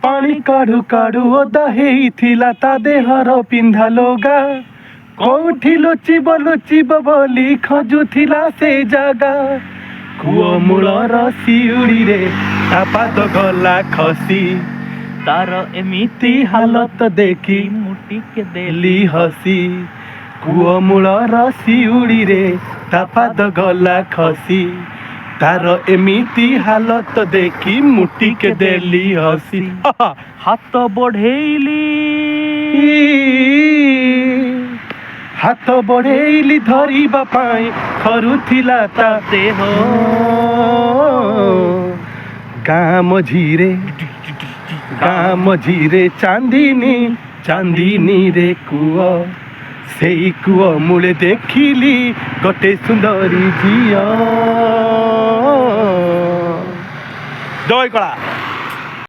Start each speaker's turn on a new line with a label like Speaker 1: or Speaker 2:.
Speaker 1: पानी काढ़ू काढ़ू ओदा हेइथिला ता देहर पिंधा लोगा कोठी लुचिब बोली खजुथिला से जागा कूओ मूलर शिउड़ी रे ता पाद गला खसी
Speaker 2: तार एमिति
Speaker 1: हालत देखी
Speaker 2: मुटी के देली
Speaker 1: ली हसी कूओ मूलर शिउड़ी रे ता पाद गला खसी तार एमिति हालत देखी मुटी के देली हसी
Speaker 2: हाथ बढ़ेली
Speaker 1: हाथ बढ़ेली धरिबा पाई खरुथिला ता
Speaker 2: देह
Speaker 1: गाँ मझीरे चांदिनी रे कूओ सेई कूओ मूले देखिली गोटे सुंदरी झिया। जय कला।